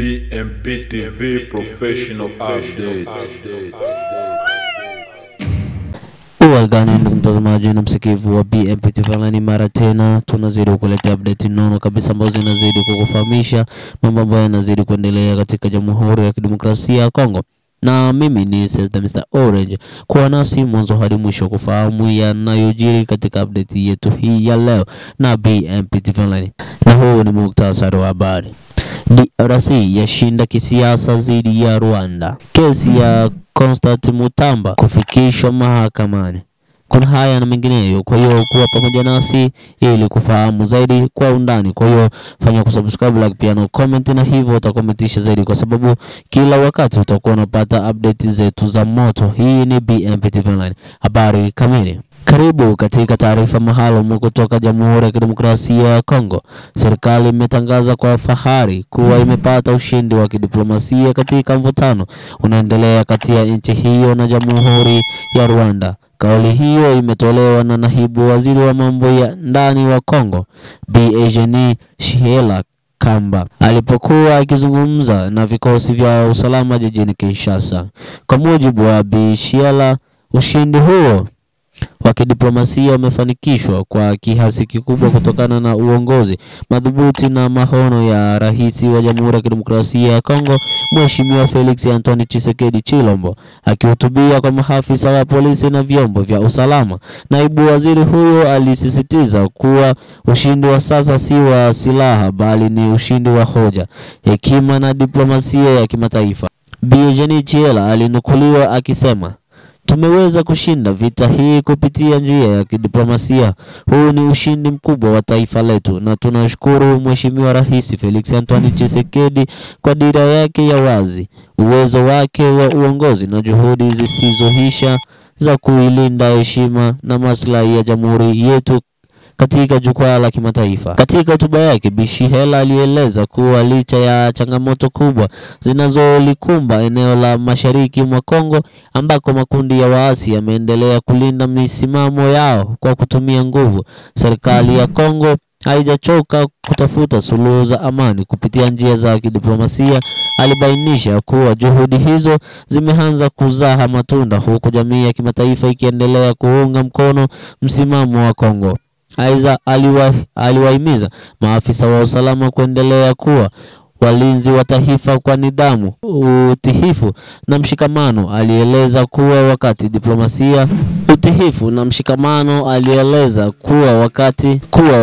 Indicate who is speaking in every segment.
Speaker 1: BMP TV Professional Update.
Speaker 2: Uwagani ndugu mtazamaji na msikivu wa BMP TV Online, mara tena tunazidi kukuletea update nono kabisa ambazo zinazidi kukufahamisha mambo ambayo yanazidi kuendelea katika Jamhuri ya Kidemokrasia ya Kongo. Na mimi ni Mr. Orange, kwa nasi mwanzo hadi mwisho kufahamu yanayojiri katika update yetu hii ya leo na BMP TV Online. Na huu ni muktasari wa habari. DRC yashinda kisiasa dhidi ya Rwanda. Kesi ya Constant Mutamba kufikishwa mahakamani. Kuna haya na mengineyo, kwa hiyo kuwa pamoja nasi ili kufahamu zaidi kwa undani. Kwa hiyo fanya kusubscribe, like pia na comment, na hivyo utakomentisha zaidi kwa sababu kila wakati utakuwa unapata update zetu za moto. Hii ni BMP TV Online, habari kamili. Karibu katika taarifa maalum kutoka Jamhuri ya Kidemokrasia ya Kongo. Serikali imetangaza kwa fahari kuwa imepata ushindi wa kidiplomasia katika mvutano unaendelea kati ya nchi hiyo na Jamhuri ya Rwanda. Kauli hiyo imetolewa na naibu waziri wa mambo ya ndani wa Kongo, Bi Eugenie Shiela Kamba, alipokuwa akizungumza na vikosi vya usalama jijini Kinshasa. Kwa mujibu wa Bi Shiela, ushindi huo wa kidiplomasia umefanikishwa kwa kiasi kikubwa kutokana na uongozi madhubuti na maono ya rais wa Jamhuri ya Kidemokrasia ya Kongo, Mheshimiwa Felix Antoine Tshisekedi Tshilombo. Akihutubia kwa maafisa wa polisi na vyombo vya usalama, naibu waziri huyo alisisitiza kuwa ushindi wa sasa si wa silaha bali ni ushindi wa hoja, hekima na diplomasia ya kimataifa. Bi Eugenie Shiela alinukuliwa akisema, "Tumeweza kushinda vita hii kupitia njia ya kidiplomasia. Huu ni ushindi mkubwa wa taifa letu na tunashukuru Mheshimiwa Rais Felix Antoine Tshisekedi kwa dira yake ya wazi, uwezo wake wa uongozi na juhudi zisizoisha za kuilinda heshima na maslahi ya jamhuri yetu katika jukwaa la kimataifa." Katika hotuba yake, Bi Shiela alieleza kuwa licha ya changamoto kubwa zinazolikumba eneo la mashariki mwa Kongo ambako makundi ya waasi yameendelea kulinda misimamo yao kwa kutumia nguvu, serikali ya Kongo haijachoka kutafuta suluhu za amani kupitia njia za kidiplomasia. Alibainisha kuwa juhudi hizo zimeanza kuzaa matunda huku jamii ya kimataifa ikiendelea kuunga mkono msimamo wa Kongo. Aiza aliwahimiza maafisa wa usalama kuendelea kuwa walinzi wa taifa kwa nidhamu, utihifu na mshikamano. Alieleza kuwa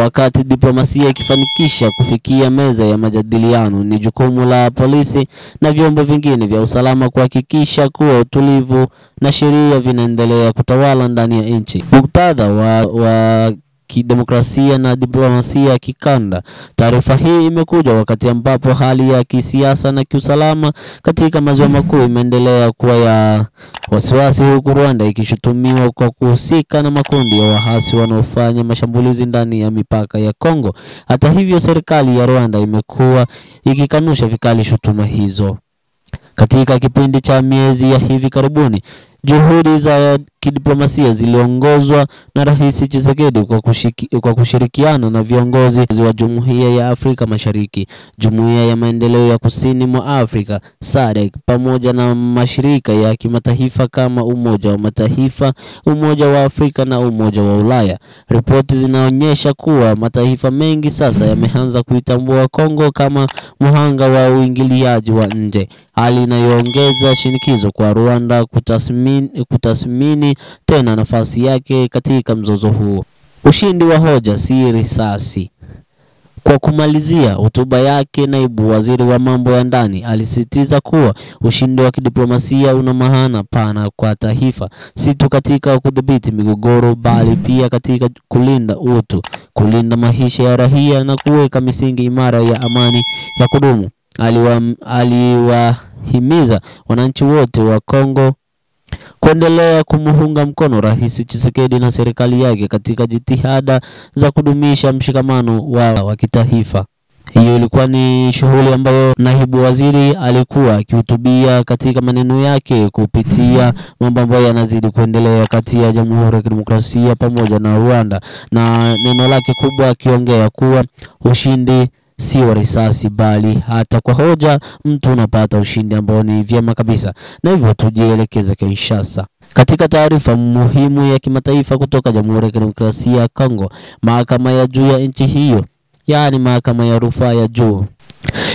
Speaker 2: wakati diplomasia ikifanikisha kufikia meza ya majadiliano, ni jukumu la polisi na vyombo vingine vya usalama kuhakikisha kuwa utulivu na sheria vinaendelea kutawala ndani ya nchi. Muktadha wa kidemokrasia na diplomasia kikanda. Taarifa hii imekuja wakati ambapo hali ya kisiasa na kiusalama katika maziwa makuu imeendelea kuwa ya wasiwasi, huku Rwanda ikishutumiwa kwa kuhusika na makundi ya waasi wanaofanya mashambulizi ndani ya mipaka ya Kongo. Hata hivyo, serikali ya Rwanda imekuwa ikikanusha vikali shutuma hizo. Katika kipindi cha miezi ya hivi karibuni, juhudi za kidiplomasia ziliongozwa na Rais Tshisekedi kwa kushirikiana na viongozi wa Jumuiya ya Afrika Mashariki, Jumuiya ya Maendeleo ya Kusini mwa Afrika SADC, pamoja na mashirika ya kimataifa kama Umoja wa Mataifa, Umoja wa Afrika na Umoja wa Ulaya. Ripoti zinaonyesha kuwa mataifa mengi sasa yameanza kuitambua Kongo kama mhanga wa uingiliaji wa nje, hali inayoongeza shinikizo kwa Rwanda kutathmini tena nafasi yake katika mzozo huo. Ushindi wa hoja si risasi. Kwa kumalizia hotuba yake, naibu waziri wa mambo ya ndani alisisitiza kuwa ushindi wa kidiplomasia una maana pana kwa taifa, si tu katika kudhibiti migogoro bali pia katika kulinda utu, kulinda maisha ya raia na kuweka misingi imara ya amani ya kudumu. Aliwahimiza wananchi wote wa Kongo kuendelea kumuunga mkono Rais Tshisekedi na serikali yake katika jitihada za kudumisha mshikamano wa kitaifa. Hiyo ilikuwa ni shughuli ambayo naibu waziri alikuwa akihutubia katika maneno yake kupitia mambo ambayo yanazidi kuendelea kati ya Jamhuri ya Kidemokrasia pamoja na Rwanda, na neno lake kubwa akiongea kuwa ushindi sio risasi, bali hata kwa hoja mtu unapata ushindi ambao ni vyema kabisa. Na hivyo tujielekeze Kinshasa. Katika taarifa muhimu ya kimataifa kutoka Jamhuri ya Kidemokrasia ya Kongo, mahakama ya juu ya nchi hiyo, yaani mahakama ya rufaa ya juu,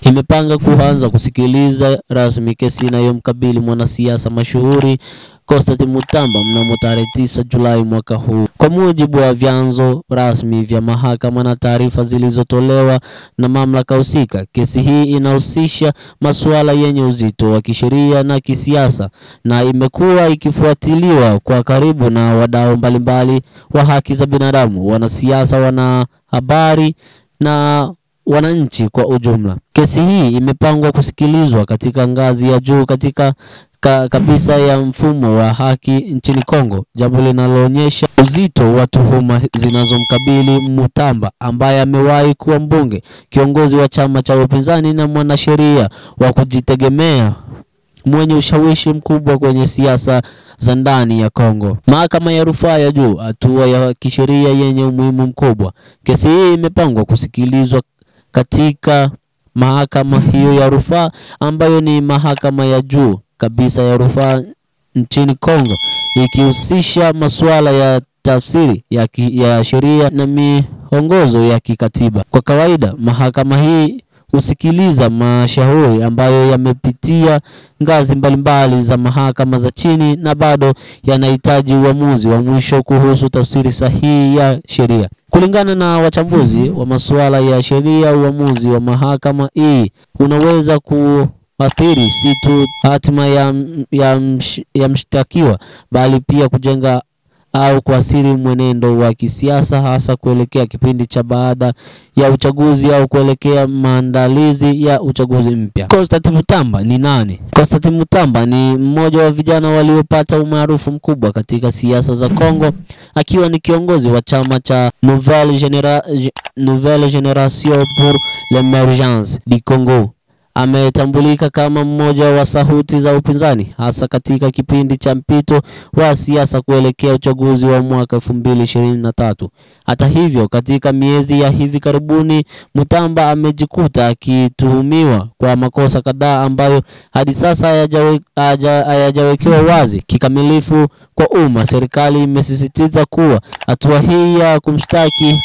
Speaker 2: imepanga kuanza kusikiliza rasmi kesi inayomkabili mwanasiasa mashuhuri Constantine Mutamba mnamo tarehe 9 Julai mwaka huu. Kwa mujibu wa vyanzo rasmi vya mahakama na taarifa zilizotolewa na mamlaka husika, kesi hii inahusisha masuala yenye uzito wa kisheria na kisiasa na imekuwa ikifuatiliwa kwa karibu na wadau mbalimbali wa haki za binadamu, wanasiasa, wanahabari na wananchi kwa ujumla. Kesi hii imepangwa kusikilizwa katika ngazi ya juu katika kabisa ya mfumo wa haki nchini Kongo, jambo linaloonyesha uzito wa tuhuma zinazomkabili Mutamba, ambaye amewahi kuwa mbunge, kiongozi wa chama cha upinzani na mwanasheria wa kujitegemea mwenye ushawishi mkubwa kwenye siasa za ndani ya Kongo. Mahakama ya rufaa ya juu, hatua ya kisheria yenye umuhimu mkubwa. Kesi hii imepangwa kusikilizwa katika mahakama hiyo ya rufaa, ambayo ni mahakama ya juu kabisa ya nchini Kongo, ikihusisha masuala ya tafsiri ya sheria na miongozo ya kikatiba. Kwa kawaida, mahakama hii husikiliza mashauri ambayo yamepitia ngazi mbalimbali za mahakama za chini na bado yanahitaji uamuzi wa mwisho kuhusu tafsiri sahihi ya sheria. Kulingana na wachambuzi wa masuala ya sheria, uamuzi wa mahakama hii unaweza kuathiri si tu hatima ya mshtakiwa, bali pia kujenga au kuathiri mwenendo wa kisiasa, hasa kuelekea kipindi cha baada ya uchaguzi au kuelekea maandalizi ya uchaguzi mpya. Constantine Mutamba ni nani? Constantine Mutamba ni mmoja wa vijana waliopata umaarufu mkubwa katika siasa za Kongo, akiwa ni kiongozi wa chama cha Nouvelle Génération pour l'Émergence du Congo. Ametambulika kama mmoja wa sauti za upinzani, hasa katika kipindi cha mpito wa siasa kuelekea uchaguzi wa mwaka 2023. Hata hivyo, katika miezi ya hivi karibuni, Mutamba amejikuta akituhumiwa kwa makosa kadhaa ambayo hadi sasa hayajawekewa wazi kikamilifu kwa umma. Serikali imesisitiza kuwa hatua hii ya kumshtaki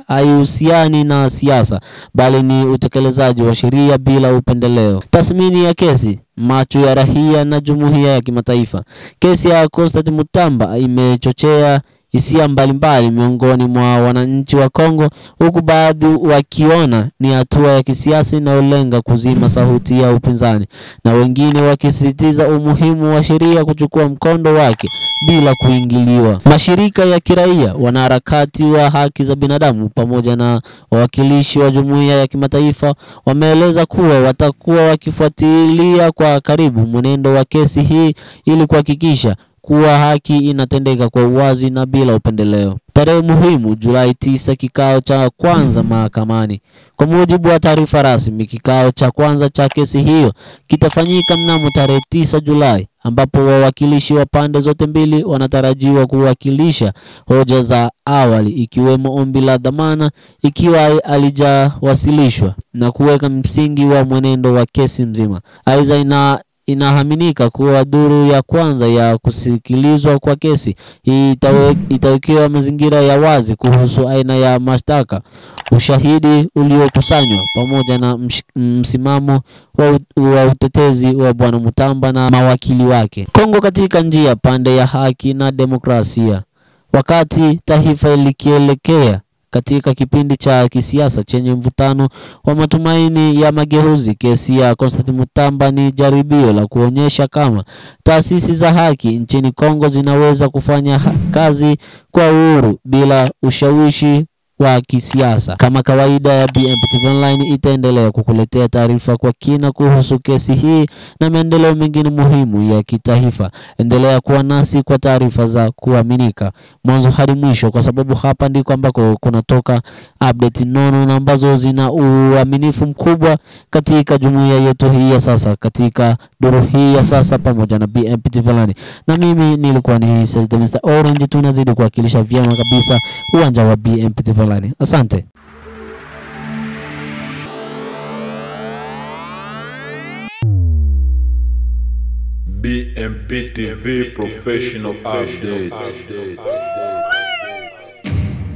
Speaker 2: haihusiani na siasa, bali ni utekelezaji wa sheria bila upendeleo. Tathmini ya kesi, macho ya raia na jumuiya ya kimataifa. Kesi ya Constantine Mutamba imechochea hisia mbalimbali miongoni mwa wananchi wa Kongo, huku baadhi wakiona ni hatua ya kisiasa inayolenga kuzima sauti ya upinzani, na wengine wakisisitiza umuhimu wa sheria kuchukua mkondo wake bila kuingiliwa. Mashirika ya kiraia, wanaharakati wa haki za binadamu pamoja na wawakilishi wa jumuiya ya kimataifa wameeleza kuwa watakuwa wakifuatilia kwa karibu mwenendo wa kesi hii ili kuhakikisha kuwa haki inatendeka kwa uwazi na bila upendeleo. Tarehe muhimu, Julai 9, kikao cha kwanza mahakamani. Kwa mujibu wa taarifa rasmi, kikao cha kwanza cha kesi hiyo kitafanyika mnamo tarehe 9 Julai, ambapo wawakilishi wa pande zote mbili wanatarajiwa kuwakilisha hoja za awali, ikiwemo ombi la dhamana ikiwa halijawasilishwa, na kuweka msingi wa mwenendo wa kesi mzima. Aidha, inaaminika kuwa duru ya kwanza ya kusikilizwa kwa kesi hii itawekewa mazingira ya wazi kuhusu aina ya mashtaka, ushahidi uliokusanywa, pamoja na msimamo wa utetezi wa Bwana Mutamba na mawakili wake. Kongo katika njia pande ya haki na demokrasia. Wakati taifa likielekea katika kipindi cha kisiasa chenye mvutano wa matumaini ya mageuzi, kesi ya Constantine Mutamba ni jaribio la kuonyesha kama taasisi za haki nchini Kongo zinaweza kufanya kazi kwa uhuru bila ushawishi wa kisiasa. Kama kawaida ya BMPTV Online itaendelea kukuletea taarifa kwa kina kuhusu kesi hii na maendeleo mengine muhimu ya kitaifa. Endelea kuwa nasi kwa taarifa za kuaminika mwanzo hadi mwisho, kwa sababu hapa ndiko ambako kunatoka update nono na ambazo zina uaminifu mkubwa katika jumuiya yetu hii ya sasa, katika duru hii ya sasa pamoja na BMPTV Online. Na mimi nilikuwa ni Mr. Orange, tunazidi kuwakilisha vyema kabisa uwanja wa BMPTV Online. Asante.
Speaker 1: BMP TV Professional Update.